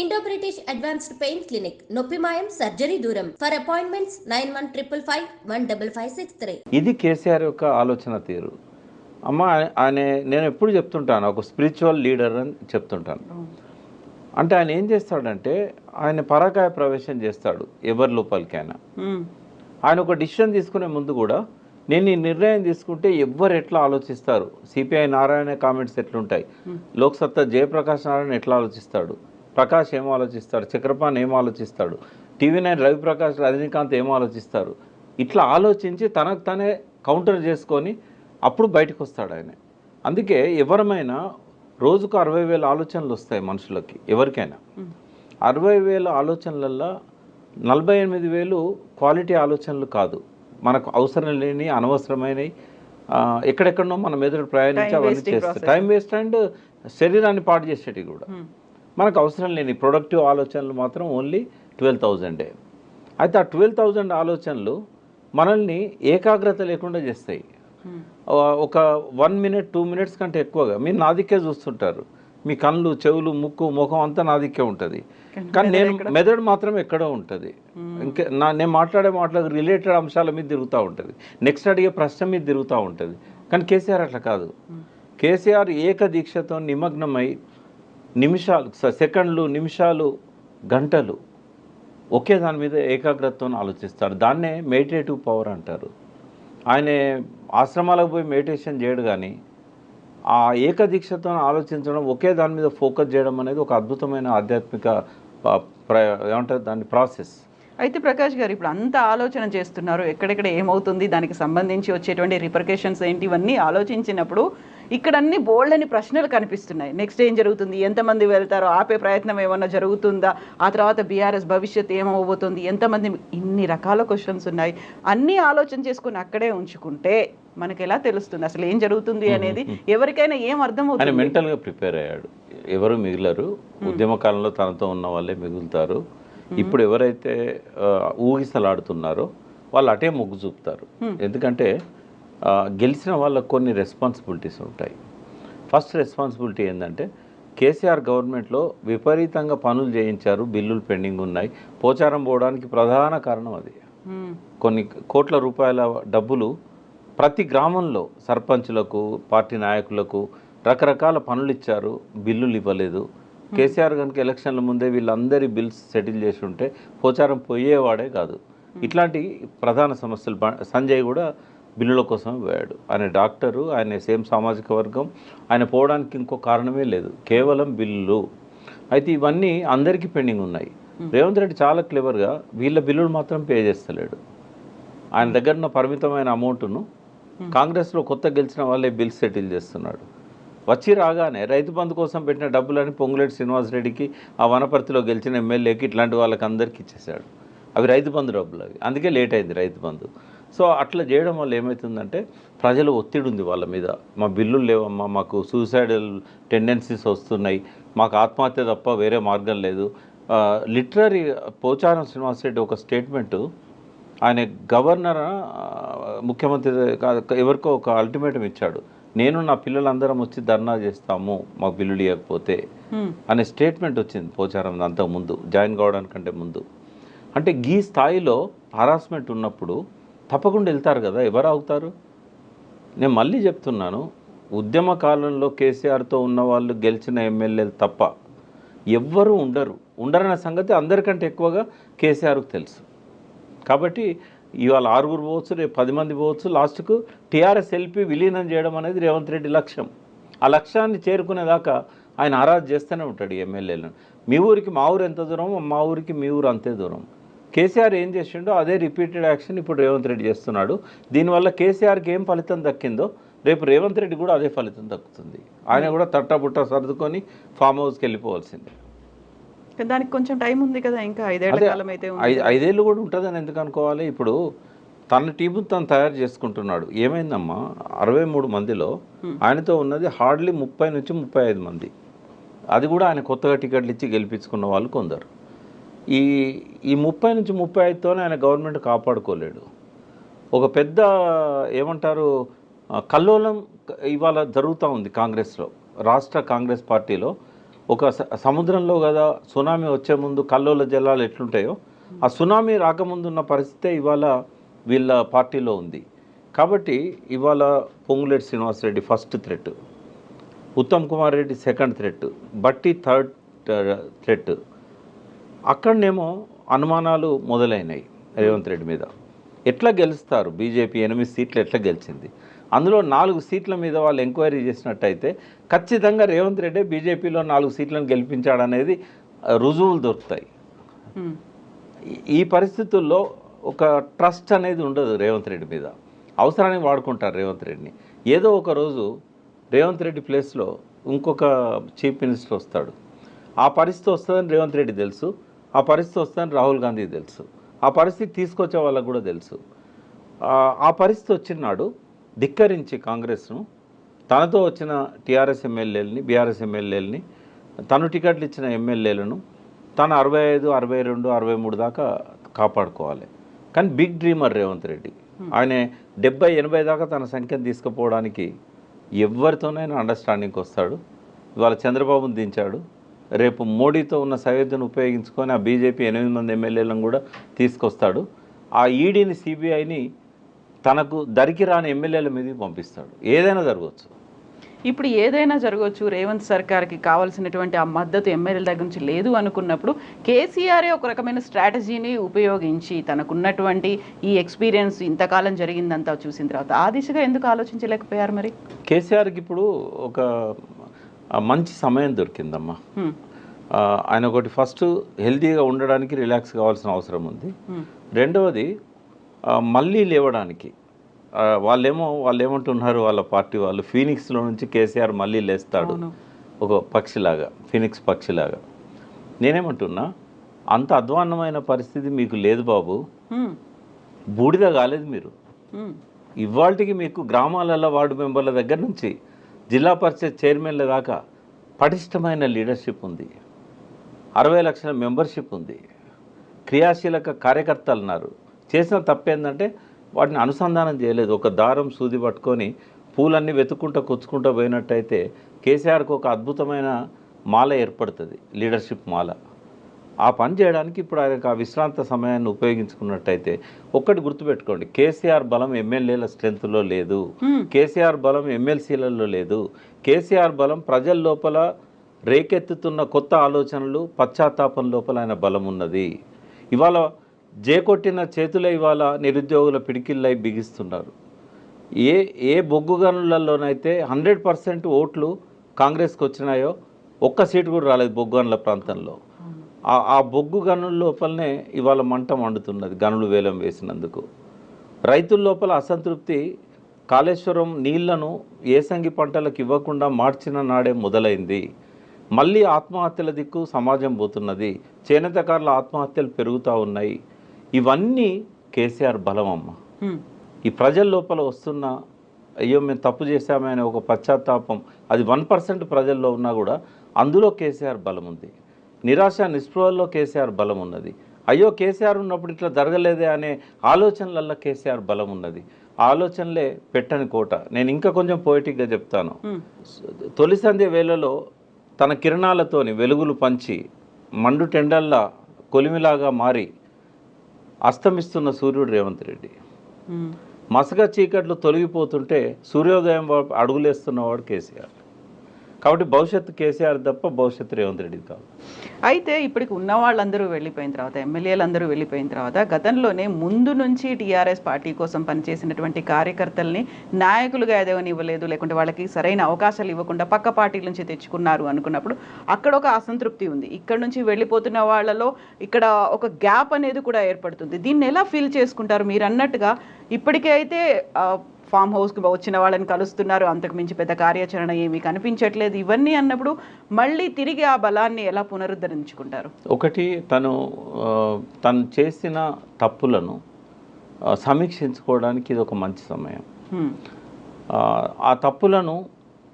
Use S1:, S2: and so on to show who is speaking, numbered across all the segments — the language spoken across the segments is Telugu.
S1: Indo British advanced pain clinic నొప్పి మాయం సర్జరీ దూరం ఫర్ అపాయింట్మెంట్స్ 9155515563.
S2: ఇది కేసీఆర్ యొక్క ఆలోచన తీరు. అమ్మ ఆయన నేను ఎప్పుడు చెప్తుంటాను, ఒక స్పిరిచువల్ లీడర్ అని చెప్తుంటాను. అంటే ఆయన ఏం చేస్తాడంటే ఆయన పరాకాయ ప్రవేశం చేస్తాడు ఎవరి లోపలికైనా. ఆయన ఒక డిసిషన్ తీసుకునే ముందు కూడా నేను ఈ నిర్ణయం తీసుకుంటే ఎవ్వరు ఎట్లా ఆలోచిస్తారు, సిపిఐ నారాయణ కామెంట్స్ ఎట్లుంటాయి, లోక్సత్తా జయప్రకాష్ నారాయణ ఎట్లా ఆలోచిస్తాడు, ప్రకాష్ ఏం ఆలోచిస్తాడు, చక్రపాణి ఏం ఆలోచిస్తాడు, TV9 రవిప్రకాష్ రజనీకాంత్ ఏం ఆలోచిస్తారు, ఇట్లా ఆలోచించి తనకు తనే కౌంటర్ చేసుకొని అప్పుడు బయటకు వస్తాడు ఆయన. అందుకే ఎవరమైనా రోజుకు 60,000 ఆలోచనలు వస్తాయి మనుషులకి, ఎవరికైనా 60,000 ఆలోచనలల్లో 48,000 క్వాలిటీ ఆలోచనలు కాదు, మనకు అవసరం లేని అనవసరమైనవి ఎక్కడెక్కడనో మన మెదడు ప్రయాణించి అవన్నీ చేస్తాయి, టైం వేస్ట్ అండ్ శరీరాన్ని పాడు చేసేటివి కూడా. మనకు అవసరం లేని ప్రొడక్టివ్ ఆలోచనలు మాత్రం ఓన్లీ 12,000. అయితే ఆ 12,000 ఆలోచనలు మనల్ని ఏకాగ్రత లేకుండా చేస్తాయి. ఒక 1 మినిట్ 2 మినిట్స్ కంటే ఎక్కువగా మీరు నా దిక్కే చూస్తుంటారు, మీ కళ్ళు చెవులు ముక్కు ముఖం అంతా నా దిక్కే ఉంటుంది, కానీ నేను మెదడు మాత్రం ఎక్కడో ఉంటుంది. నేను మాట్లాడే మాటలకు రిలేటెడ్ అంశాల మీద తిరుగుతూ ఉంటుంది, నెక్స్ట్ అడిగే ప్రశ్న మీద తిరుగుతూ ఉంటుంది. కానీ కేసీఆర్ అట్లా కాదు. కేసీఆర్ ఏకదీక్షతో నిమగ్నమై నిమిషాలు, సెకండ్లు, నిమిషాలు, గంటలు ఒకే దాని మీద ఏకాగ్రతతో ఆలోచిస్తాడు. దాన్నే మెడిటేటివ్ పవర్ అంటారు. ఆయన ఆశ్రమాలకు పోయి మెడిటేషన్ చేయడు, కానీ ఆ ఏకదీక్షతో ఆలోచించడం, ఒకే దాని మీద ఫోకస్ చేయడం అనేది ఒక అద్భుతమైన ఆధ్యాత్మిక ఏమంటారు దాని ప్రాసెస్.
S3: అయితే ప్రకాష్ గారు ఇప్పుడు అంత ఆలోచన చేస్తున్నారు, ఎక్కడెక్కడ ఏమవుతుంది, దానికి సంబంధించి వచ్చేటువంటి రిపర్కేషన్స్ ఏంటి, ఇవన్నీ ఆలోచించినప్పుడు ఇక్కడ అన్ని బోల్డ్ అని ప్రశ్నలు కనిపిస్తున్నాయి. నెక్స్ట్ ఏం జరుగుతుంది, ఎంతమంది వెళ్తారో, ఆపే ప్రయత్నం ఏమన్నా జరుగుతుందా, ఆ తర్వాత బీఆర్ఎస్ భవిష్యత్ ఏమవబోతుంది, ఎంతమంది, ఇన్ని రకాల క్వశ్చన్స్ ఉన్నాయి. అన్నీ ఆలోచన చేసుకుని అక్కడే ఉంచుకుంటే మనకి ఎలా తెలుస్తుంది అసలు ఏం జరుగుతుంది అనేది, ఎవరికైనా ఏం అర్థమవుతుంది?
S2: ఆయన మెంటల్గా ప్రిపేర్ అయ్యాడు. ఎవరు మిగిలరు, ఉద్యమ కాలంలో తనతో ఉన్న వాళ్ళే మిగులుతారు. ఇప్పుడు ఎవరైతే ఊగిసలాడుతున్నారో వాళ్ళు అటే మొగ్గు చూపుతారు. ఎందుకంటే గెలిచిన వాళ్ళకు కొన్ని రెస్పాన్సిబిలిటీస్ ఉంటాయి. ఫస్ట్ రెస్పాన్సిబిలిటీ ఏంటంటే కేసీఆర్ గవర్నమెంట్లో విపరీతంగా పనులు చేయించారు, బిల్లులు పెండింగ్ ఉన్నాయి. పోచారం పోవడానికి ప్రధాన కారణం అది. కొన్ని కోట్ల రూపాయల డబ్బులు ప్రతి గ్రామంలో సర్పంచులకు, పార్టీ నాయకులకు రకరకాల పనులు ఇచ్చారు, బిల్లులు ఇవ్వలేదు. కేసీఆర్ కనుక ఎలక్షన్ల ముందే వీళ్ళందరి బిల్స్ సెటిల్ చేసి ఉంటే పోచారం పోయేవాడే కాదు. ఇట్లాంటి ప్రధాన సమస్యలు సంజయ్ కూడా బిల్లుల కోసం పోయాడు. ఆయన డాక్టరు, ఆయన సేమ్ సామాజిక వర్గం, ఆయన పోవడానికి ఇంకో కారణమే లేదు, కేవలం బిల్లులు. అయితే ఇవన్నీ అందరికీ పెండింగ్ ఉన్నాయి. రేవంత్ రెడ్డి చాలా క్లెవర్గా వీళ్ళ బిల్లులు మాత్రం పే చేస్తలేడు. ఆయన దగ్గర ఉన్న పరిమితమైన అమౌంట్ను కాంగ్రెస్లో కొత్త గెలిచిన వాళ్ళే బిల్స్ సెటిల్ చేస్తున్నాడు. వచ్చి రాగానే రైతు బంధు కోసం పెట్టిన డబ్బులని పొంగులేటి శ్రీనివాసరెడ్డికి, ఆ వనపర్తిలో గెలిచిన ఎమ్మెల్యేకి, ఇట్లాంటి వాళ్ళకి అందరికీ ఇచ్చేసాడు. అవి రైతు బంధు డబ్బులు, అవి అందుకే లేట్ అయింది రైతు బంధు. సో అట్లా చేయడం వల్ల ఏమవుతుందంటే ప్రజలు ఒత్తిడి ఉంది వాళ్ళ మీద, మా బిల్లులు లేవమ్మా, మాకు సూసైడల్ టెండెన్సీస్ వస్తున్నాయి, మాకు ఆత్మహత్య తప్ప వేరే మార్గం లేదు. లిటరరీ పోచారం శ్రీనివాసరెడ్డి ఒక స్టేట్మెంటు, ఆయన గవర్నర్ ముఖ్యమంత్రి ఎవరికో ఒక అల్టిమేటం ఇచ్చాడు, నేను నా పిల్లలందరం వచ్చి ధర్నా చేస్తాము మాకు బిల్లులు ఇవ్వకపోతే అనే స్టేట్మెంట్ వచ్చింది పోచారం అంతకుముందు, జాయిన్ కావడానికంటే ముందు. అంటే ఈ స్థాయిలో హరాస్మెంట్ ఉన్నప్పుడు తప్పకుండా వెళ్తారు కదా, ఎవరు అవుతారు? నేను మళ్ళీ చెప్తున్నాను, ఉద్యమ కాలంలో కేసీఆర్తో ఉన్న వాళ్ళు గెలిచిన ఎమ్మెల్యేలు తప్ప ఎవ్వరూ ఉండరన్న సంగతి అందరికంటే ఎక్కువగా కేసీఆర్కు తెలుసు. కాబట్టి ఇవాళ 6 పోవచ్చు, రేపు 10 మంది పోవచ్చు, లాస్ట్కు టీఆర్ఎస్ ఎల్పీ విలీనం చేయడం అనేది రేవంత్ రెడ్డి లక్ష్యం. ఆ లక్ష్యాన్ని చేరుకునేదాకా ఆయన ఆరాధన చేస్తూనే ఉంటాడు ఈ ఎమ్మెల్యేలను. మీ ఊరికి మా ఊరు ఎంత దూరం, మా ఊరికి మీ ఊరు అంతే దూరం. కేసీఆర్ ఏం చేసిండో అదే రిపీటెడ్ యాక్షన్ ఇప్పుడు రేవంత్ రెడ్డి చేస్తున్నాడు. దీనివల్ల కేసీఆర్కి ఏం ఫలితం దక్కిందో రేపు రేవంత్ రెడ్డి కూడా అదే ఫలితం దక్కుతుంది. ఆయన కూడా తట్టబుట్ట సర్దుకొని ఫామ్ హౌస్కి వెళ్ళిపోవాల్సిందే.
S3: దానికి కొంచెం టైం ఉంది కదా, ఇంకా 5 ఏళ్ల కాలం అయితే
S2: 5 ఏళ్ళు కూడా ఉంటుందని ఎందుకు అనుకోవాలి? ఇప్పుడు తన టీము తను తయారు చేసుకుంటున్నాడు. ఏమైందమ్మా, 63 మందిలో ఆయనతో ఉన్నది హార్డ్లీ 30 నుంచి 35 మంది. అది కూడా ఆయన కొత్తగా టికెట్లు ఇచ్చి గెలిపించుకున్న వాళ్ళు కొందరు. ఈ 30 నుంచి 35తోనే ఆయన గవర్నమెంట్ కాపాడుకోలేడు. ఒక పెద్ద ఏమంటారు కల్లోలం ఇవాళ జరుగుతూ ఉంది కాంగ్రెస్లో, రాష్ట్ర కాంగ్రెస్ పార్టీలో. ఒక సముద్రంలో కదా సునామీ వచ్చే ముందు కల్లోల జలాలు ఎట్లుంటాయో ఆ సునామీ రాకముందు ఉన్న పరిస్థితే ఇవాళ వీళ్ళ పార్టీలో ఉంది. కాబట్టి ఇవాళ Ponguleti Srinivasa Reddy first threat, Uttam Kumar Reddy second threat, Bhatti third threat. అక్కడనేమో అనుమానాలు మొదలైనాయి రేవంత్ రెడ్డి మీద. ఎట్లా గెలుస్తారు? బీజేపీ 8 సీట్లు ఎట్లా గెలిచింది? అందులో 4 సీట్ల మీద వాళ్ళు ఎంక్వైరీ చేసినట్టయితే ఖచ్చితంగా రేవంత్ రెడ్డి బీజేపీలో 4 సీట్లను గెలిపించాడనేది రుజువులు దొరుకుతాయి. ఈ పరిస్థితుల్లో ఒక ట్రస్ట్ అనేది ఉండదు రేవంత్ రెడ్డి మీద. అవసరానికి వాడుకుంటారు రేవంత్ రెడ్డిని. ఏదో ఒక రోజు రేవంత్ రెడ్డి ప్లేస్లో ఇంకొక చీఫ్ మినిస్టర్ వస్తాడు. ఆ పరిస్థితి వస్తుందని రేవంత్ రెడ్డి తెలుసు, ఆ పరిస్థితి వస్తుందని రాహుల్ గాంధీ తెలుసు, ఆ పరిస్థితి తీసుకొచ్చే వాళ్ళకు కూడా తెలుసు. ఆ పరిస్థితి వచ్చినాడు ధిక్కరించి కాంగ్రెస్ను, తనతో వచ్చిన టీఆర్ఎస్ ఎమ్మెల్యేలని, బీఆర్ఎస్ ఎమ్మెల్యేలని, తను టికెట్లు ఇచ్చిన ఎమ్మెల్యేలను తను 65, 62, 63 దాకా కాపాడుకోవాలి. కానీ బిగ్ డ్రీమర్ రేవంత్ రెడ్డి. ఆయన 70, 80 దాకా తన సంఖ్యను తీసుకుపోవడానికి ఎవరితోనైనా అండర్స్టాండింగ్కి వస్తాడు. ఇవాళ చంద్రబాబును దించాడు, రేపు మోడీతో ఉన్న సయోధ్యను ఉపయోగించుకొని ఆ బీజేపీ 8 మంది ఎమ్మెల్యేలను కూడా తీసుకొస్తాడు. ఆ ఈడీని, సిబిఐని తనకు దరికి రాని ఎమ్మెల్యేల మీదకి పంపిస్తాడు. ఏదైనా జరగవచ్చు.
S3: ఇప్పుడు ఏదైనా జరగవచ్చు. రేవంత్ సర్కార్కి కావాల్సినటువంటి ఆ మద్దతు ఎమ్మెల్యేల దగ్గర నుంచి లేదు అనుకున్నప్పుడు కేసీఆరే ఒక రకమైన స్ట్రాటజీని ఉపయోగించి తనకున్నటువంటి ఈ ఎక్స్పీరియన్స్ ఇంతకాలం జరిగిందంతా చూసిన తర్వాత ఆ దిశగా ఎందుకు ఆలోచించలేకపోయారు? మరి
S2: కేసీఆర్కి ఇప్పుడు ఒక మంచి సమయం దొరికిందమ్మా. ఆయన ఒకటి ఫస్ట్ హెల్తీగా ఉండడానికి రిలాక్స్ కావాల్సిన అవసరం ఉంది. రెండవది మళ్ళీ లేవడానికి వాళ్ళు ఏమంటున్నారు, వాళ్ళ పార్టీ వాళ్ళు ఫీనిక్స్లో నుంచి కేసీఆర్ మళ్ళీ లేస్తాడు ఒక పక్షిలాగా, ఫీనిక్స్ పక్షిలాగా. నేనేమంటున్నా, అంత అధ్వాన్నమైన పరిస్థితి మీకు లేదు బాబు, బూడిద కాలేదు మీరు. ఇవాళకి మీకు గ్రామాలలో వార్డు మెంబర్ల దగ్గర నుంచి జిల్లా పరిషత్ చైర్మన్ల దాకా పటిష్టమైన లీడర్షిప్ ఉంది, 60 లక్షల మెంబర్షిప్ ఉంది, క్రియాశీలక కార్యకర్తలు ఉన్నారు. చేసిన తప్పేందంటే వాటిని అనుసంధానం చేయలేదు. ఒక దారం సూది పట్టుకొని పూలన్నీ వెతుక్కుంటూ కూర్చుకుంటూ పోయినట్టయితే కేసీఆర్కి ఒక అద్భుతమైన మాల ఏర్పడుతుంది, లీడర్షిప్ మాల. ఆ పని చేయడానికి ఇప్పుడు ఆయనకు ఆ విశ్రాంత సమయాన్ని ఉపయోగించుకున్నట్టయితే ఒక్కటి గుర్తుపెట్టుకోండి, కేసీఆర్ బలం ఎమ్మెల్యేల స్ట్రెంత్లో లేదు, కేసీఆర్ బలం ఎమ్మెల్సీలలో లేదు. కేసీఆర్ బలం ప్రజల లోపల రేకెత్తుతున్న కొత్త ఆలోచనలు, పశ్చాత్తాపం లోపల ఆయన బలం ఉన్నది. ఇవాళ జేకొట్టిన చేతులే ఇవాళ నిరుద్యోగుల పిడికిళ్ళై బిగిస్తున్నారు. ఏ బొగ్గు గనులలోనైతే 100% ఓట్లు కాంగ్రెస్కి వచ్చినాయో ఒక్క సీటు కూడా రాలేదు బొగ్గు గనుల ప్రాంతంలో. ఆ బొగ్గు గనుల లోపలనే ఇవాళ మంట మండుతున్నది, గనులు వేలం వేసినందుకు. రైతుల లోపల అసంతృప్తి, కాళేశ్వరం నీళ్లను ఏసంగి పంటలకు ఇవ్వకుండా మార్చిన నాడే మొదలైంది. మళ్ళీ ఆత్మహత్యల దిక్కు సమాజం పోతున్నది, చేనేతకారుల ఆత్మహత్యలు పెరుగుతూ ఉన్నాయి. ఇవన్నీ కేసీఆర్ బలం అమ్మ. ఈ ప్రజల లోపల వస్తున్న అయ్యో మేము తప్పు చేశామే అనే ఒక పశ్చాత్తాపం, అది 1% ప్రజల్లో ఉన్నా కూడా అందులో కేసీఆర్ బలం ఉంది. నిరాశ నిస్పృహల్లో కేసీఆర్ బలం ఉన్నది. అయ్యో కేసీఆర్ ఉన్నప్పుడు ఇట్లా జరగలేదే అనే ఆలోచనలల్లో కేసీఆర్ బలం ఉన్నది. ఆ ఆలోచనలే పెట్టని కోట. నేను ఇంకా కొంచెం పోయిటిక్గా చెప్తాను. తొలి సంధ్య వేళలో తన కిరణాలతోని వెలుగులు పంచి మండు టెండల్లా కొలిమిలాగా మారి అస్తమిస్తున్న సూర్యుడు రేవంత్ రెడ్డి. మసక చీకట్లు తొలగిపోతుంటే సూర్యోదయం అడుగులేస్తున్నవాడు కేసీఆర్. కాబట్టి భవిష్యత్తు కేసీఆర్ తప్ప భవిష్యత్తు రేవంత్ రెడ్డి కాదు.
S3: అయితే ఇప్పటికి ఉన్న వాళ్ళందరూ వెళ్ళిపోయిన తర్వాత, ఎమ్మెల్యేలందరూ వెళ్ళిపోయిన తర్వాత, గతంలోనే ముందు నుంచి టీఆర్ఎస్ పార్టీ కోసం పనిచేసినటువంటి కార్యకర్తల్ని నాయకులుగా ఎదగనివ్వలేదు, లేకుంటే వాళ్ళకి సరైన అవకాశాలు ఇవ్వకుండా పక్క పార్టీల నుంచి తెచ్చుకున్నారు అనుకున్నప్పుడు అక్కడ ఒక అసంతృప్తి ఉంది. ఇక్కడ నుంచి వెళ్ళిపోతున్న వాళ్ళలో ఇక్కడ ఒక గ్యాప్ అనేది కూడా ఏర్పడుతుంది. దీన్ని ఎలా ఫీల్ చేసుకుంటారు? మీరు అన్నట్టుగా ఇప్పటికే అయితే ఫామ్ హౌస్కి వచ్చిన వాళ్ళని కలుస్తున్నారు, అంతకు మించి పెద్ద కార్యాచరణ ఏమీ కనిపించట్లేదు. ఇవన్నీ అన్నప్పుడు మళ్ళీ తిరిగి ఆ బలాన్ని ఎలా పునరుద్ధరించుకుంటారు?
S2: ఒకటి, తను చేసిన తప్పులను సమీక్షించుకోవడానికి ఇది ఒక మంచి సమయం. ఆ తప్పులను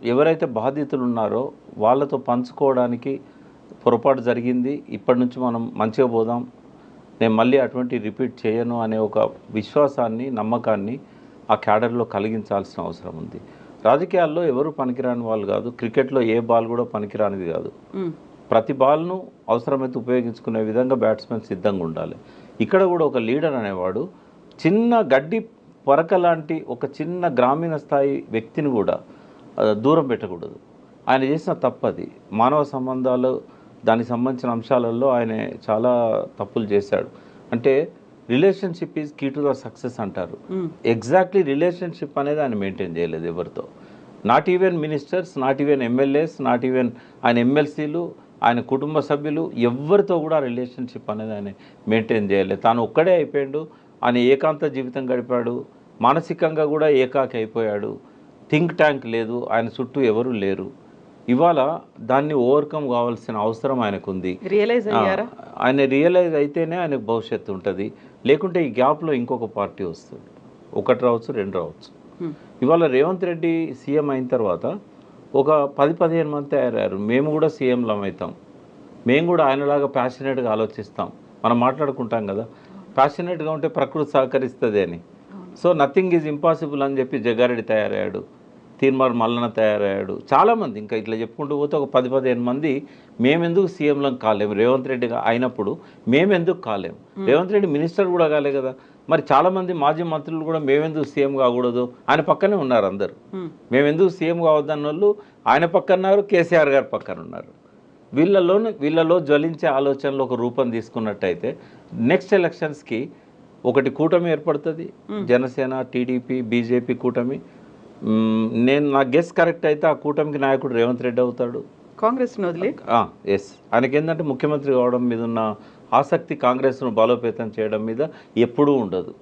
S2: ఎవరైతే బాధితులు ఉన్నారో వాళ్ళతో పంచుకోవడానికి పొరపాటు జరిగింది, ఇప్పటి నుంచి మనం మంచిగా పోదాం, నేను మళ్ళీ అటువంటి రిపీట్ చేయను అనే ఒక విశ్వాసాన్ని, నమ్మకాన్ని ఆ క్యాడర్లో కలిగించాల్సిన అవసరం ఉంది. రాజకీయాల్లో ఎవరు పనికిరాని వాళ్ళు కాదు, క్రికెట్లో ఏ బాల్ కూడా పనికిరానిది కాదు. ప్రతి బాల్ను అవసరమైతే ఉపయోగించుకునే విధంగా బ్యాట్స్మెన్ సిద్ధంగా ఉండాలి. ఇక్కడ కూడా ఒక లీడర్ అనేవాడు చిన్న గడ్డి పొరక లాంటి ఒక చిన్న గ్రామీణ స్థాయి వ్యక్తిని కూడా దూరం పెట్టకూడదు. ఆయన చేసిన తప్పది. మానవ సంబంధాలు దానికి సంబంధించిన అంశాలలో ఆయన చాలా తప్పులు చేశాడు. అంటే relationship is key to the success అంటారు. ఎగ్జాక్ట్లీ రిలేషన్షిప్ అనేది ఆయన మెయింటైన్ చేయలేదు ఎవరితో. Not even ministers, not even MLAs, not even ఆయన ఎమ్మెల్సీలు, ఆయన కుటుంబ సభ్యులు ఎవరితో కూడా రిలేషన్షిప్ అనేది ఆయన మెయింటైన్ చేయలేదు. తాను ఒక్కడే అయిపోయాడు. ఆయన ఏకాంత జీవితం గడిపాడు. మానసికంగా కూడా ఏకాకి అయిపోయాడు. థింక్ ట్యాంక్ లేదు, ఆయన చుట్టూ ఎవరు లేరు. ఇవాళ దాన్ని ఓవర్కమ్ కావాల్సిన అవసరం ఆయనకు ఉంది. ఆయన రియలైజ్ అయితేనే ఆయనకు భవిష్యత్తు ఉంటుంది. లేకుంటే ఈ గ్యాప్లో ఇంకొక పార్టీ వస్తుంది. ఒకటి రావచ్చు, రెండు రావచ్చు. ఇవాళ రేవంత్ రెడ్డి సీఎం అయిన తర్వాత ఒక 10-15 మంది తయారయ్యారు. మేము కూడా సీఎంలం అవుతాం, మేము కూడా ఆయనలాగా ప్యాషనేట్గా ఆలోచిస్తాం. మనం మాట్లాడుకుంటాం కదా, ప్యాషనేట్గా ఉంటే ప్రకృతి సహకరిస్తుంది అని. సో నథింగ్ ఈజ్ ఇంపాసిబుల్ అని చెప్పి జగ్గారెడ్డి తయారయ్యాడు, తీర్మార్ మల్లన్న తయారయ్యాడు, చాలామంది ఇంకా ఇట్లా చెప్పుకుంటూ పోతే ఒక 10-15 మంది మేమెందుకు సీఎంలం కాలేము, రేవంత్ రెడ్డిగా అయినప్పుడు మేమెందుకు కాలేము. రేవంత్ రెడ్డి మినిస్టర్ కూడా కాలే కదా, మరి చాలామంది మాజీ మంత్రులు కూడా మేమెందుకు సీఎం కాకూడదు, ఆయన పక్కనే ఉన్నారు అందరు. మేమెందుకు సీఎం కావద్దన్న వాళ్ళు ఆయన పక్కన ఉన్నారు, కేసీఆర్ గారి పక్కన ఉన్నారు. వీళ్ళలో జ్వలించే ఆలోచనలు ఒక రూపం తీసుకున్నట్టయితే నెక్స్ట్ ఎలక్షన్స్కి ఒకటి కూటమి ఏర్పడుతుంది. జనసేన, టీడీపీ, బీజేపీ కూటమి. నా గెస్ కరెక్ట్ అయితే ఆ కూటమికి నాయకుడు రేవంత్ రెడ్డి అవుతాడు.
S3: కాంగ్రెస్
S2: ఎస్, ఆయనకి ఏంటంటే ముఖ్యమంత్రి కావడం మీద ఉన్న ఆసక్తి కాంగ్రెస్ను బలోపేతం చేయడం మీద ఎప్పుడూ ఉండదు.